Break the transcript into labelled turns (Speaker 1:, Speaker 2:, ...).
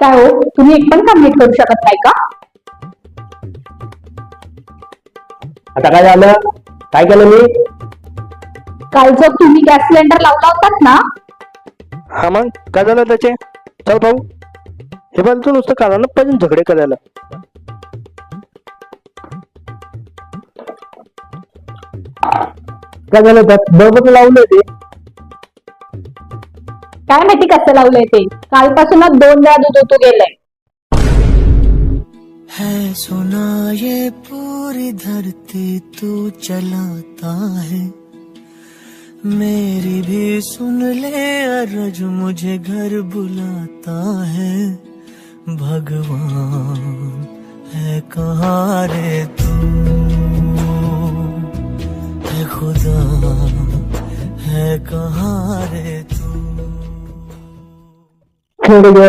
Speaker 1: काय हो, तुम्ही एक पण काम नीट करू शकत नाही का?
Speaker 2: आता काय झालं? काय केलं मी?
Speaker 1: काल जो तुम्ही गॅस सिलेंडर लावला होतात ना,
Speaker 2: हा मग काय झालं त्याचे? चल भाऊ, हे बघ तू नुसतं कारण पाहिजे झगडे करायला. काय झालं त्यात? बरोबर लावलं ते.
Speaker 1: काय माहिती कसं लावलंय ते. कालपासूनच 2 वेळा दूध ओतू गेलंय.
Speaker 3: है सुना ये पूरी धरती तू चलाता है, मेरी भी सुन ले अरज मुझे घर बुलाता है, भगवान है कहाँ रे तू, है खुदा है कहाँ रे तू.
Speaker 2: खेळ ग.